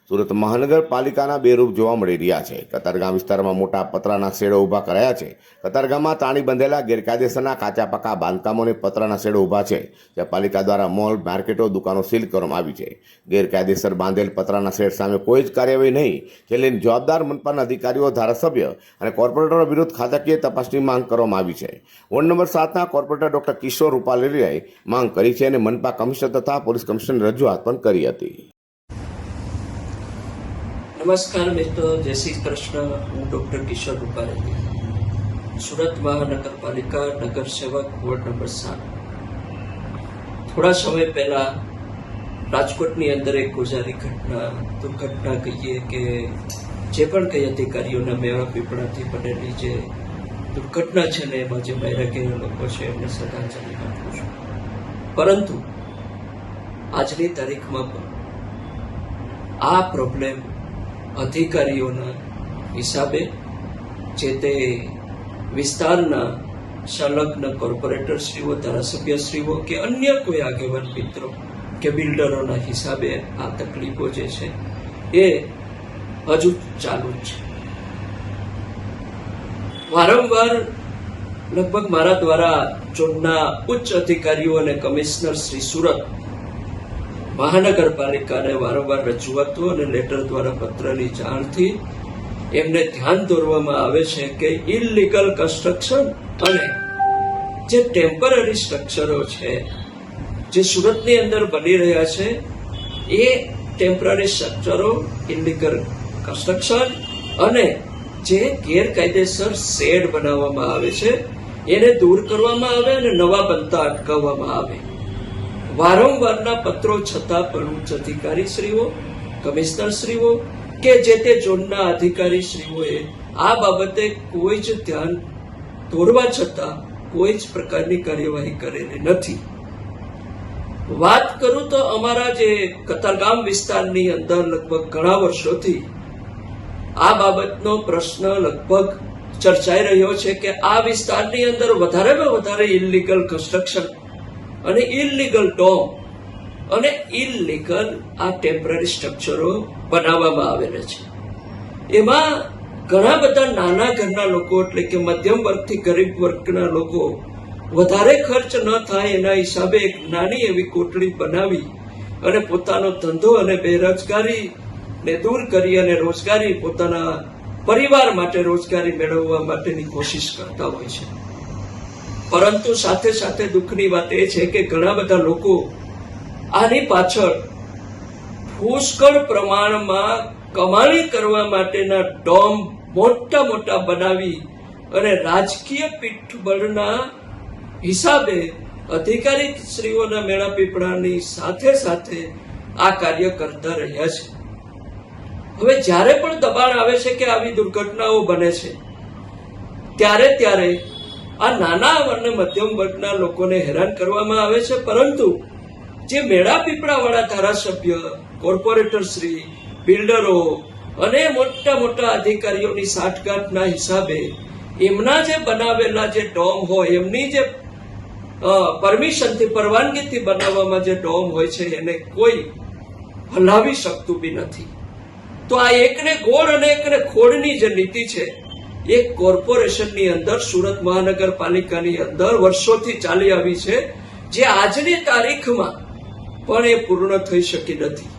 સુરત મહાનગરપાલિકાના બે રૂપ જોવા મળી રહ્યા છે। કતારગામ વિસ્તારમાં મોટા પતરાના શેડો ઊભા કરાયા છે। કતારગામમાં તાણી બંધેલા ગેરકાયદેસરના કાચા પાકા બાંધકામોને પતરાના શેડો ઊભા છે, જ્યાં પાલિકા દ્વારા મોલ, માર્કેટો, દુકાનો સીલ કરવામાં આવી છે। ગેરકાયદેસર બાંધેલ પતરાના શેડ સામે કોઈ જ કાર્યવાહી નહીં, જે લઈને જવાબદાર મનપાના અધિકારીઓ, ધારાસભ્ય અને કોર્પોરેટરો વિરુદ્ધ ખાતાકીય તપાસની માંગ કરવામાં આવી છે। વોર્ડ નંબર 7ના કોર્પોરેટર ડોક્ટર કિશોર રૂપારેલીએ માંગ કરી છે અને મનપા કમિશનર તથા પોલીસ કમિશનર રજૂઆત પણ કરી હતી। નમસ્કાર મિત્રો, જય શ્રી કૃષ્ણ। હું ડૉક્ટર કિશોર રૂપારેલી, સુરત મહાનગરપાલિકા નગર સેવક, વોર્ડ નંબર 7। થોડા સમય પહેલા રાજકોટની અંદર એક ગોઝારી દુર્ઘટના કહીએ કે જે પણ કઈ અધિકારીઓના મેળા પીપળાથી બનેલી જે દુર્ઘટના છે ને, એમાં જે માર્યા ગયેલા લોકો છે એમને શ્રદ્ધાંજલિ આપું છું। પરંતુ આજની તારીખમાં પણ આ પ્રોબ્લેમ અધિકારીઓના હિસાબે જે તે વિસ્તારના સંલગ્ન કોર્પોરેટરશ્રીઓ, ધારાસભ્યશ્રીઓ કે અન્ય કોઈ આગેવાન મિત્રો કે બિલ્ડરોના હિસાબે આ તકલીફો જે છે એ હજુ ચાલુ જ છે। વારંવાર લગભગ મારા દ્વારા ઝોનના ઉચ્ચ અધિકારીઓ અને કમિશનર શ્રી સુરત મહાનગરપાલિકાને વારંવાર રજૂઆતો અને લેટર દ્વારા પત્રની જાણથી એમને ધ્યાન દોરવામાં આવે છે કે ઇલીગલ કન્સ્ટ્રક્શન અને જે ટેમ્પરરી સ્ટ્રક્ચરો છે જે સુરતની અંદર બની રહ્યા છે, એ ટેમ્પરરી સ્ટ્રક્ચરો, ઇલીગલ કન્સ્ટ્રક્શન અને જે ગેરકાયદેસર શેડ બનાવવામાં આવે છે એને દૂર કરવામાં આવે અને નવા બનતા અટકાવવામાં આવે। વારંવારના પત્રો છતાં પણ ઉચ્ચ અધિકારીશ્રીઓ, કમિશનરશ્રીઓ કે જે તે ઝોનના અધિકારીશ્રીઓએ આ બાબતે કોઈ જ ધ્યાન દોરવા છતાં કોઈ જ પ્રકારની કાર્યવાહી કરેલી નથી। વાત કરું તો અમારા જે કતારગામ વિસ્તારની અંદર લગભગ ઘણા વર્ષોથી આ બાબતનો પ્રશ્ન લગભગ ચર્ચાઈ રહ્યો છે કે આ વિસ્તારની અંદર વધારેમાં વધારે ઇલીગલ કન્સ્ટ્રક્શન અને ઇલીગલ ડોમ અને ઇલીગલ આ ટેમ્પરરી સ્ટ્રક્ચરો બનાવવામાં આવેલા છે। એમાં ઘણા બધા નાના ઘરના લોકો, એટલે કે મધ્યમ વર્ગથી ગરીબ વર્ગના લોકો વધારે ખર્ચ ન થાય એના હિસાબે એક નાની એવી કોટડી બનાવી અને પોતાનો ધંધો અને બેરોજગારીને દૂર કરી અને રોજગારી, પોતાના પરિવાર માટે રોજગારી મેળવવા માટેની કોશિશ કરતા હોય છે। પરંતુ સાથે સાથે દુઃખની વાત એ છે કે ઘણા બધા લોકો આની પાછળ પુષ્કળ પ્રમાણમાં કમાણી કરવા માટેના ડોમ મોટા મોટા બનાવી અને રાજકીય પીઠબળના હિસાબે અધિકારીશ્રીઓના મેળા પીપળાની સાથે સાથે આ કાર્ય કરતા રહ્યા છે। હવે જ્યારે પણ દબાણ આવે છે કે આવી દુર્ઘટનાઓ બને છે, ત્યારે આ નાના અને મધ્યમ વર્ગના લોકોને હેરાન કરવામાં આવે છે, પરંતુ જે મેળા પીપળાવાળા ધારાસભ્ય, કોર્પોરેટરશ્રી, બિલ્ડરો અને મોટા મોટા અધિકારીઓની સાઠગાંઠના હિસાબે એમના જે બનાવેલા જે ડોમ હોય, એમની જે પરમિશનથી, પરવાનગીથી બનાવવામાં જે ડોમ હોય છે એને કોઈ હલાવી શકતું બી નથી। તો આ એકને ગોળ અને એકને ખોળની જે નીતિ છે એ કોર્પોરેશનની અંદર, સુરત મહાનગરપાલિકાની અંદર વર્ષોથી ચાલી આવી છે, જે આજની તારીખમાં પણ એ પૂર્ણ થઈ શકી નથી।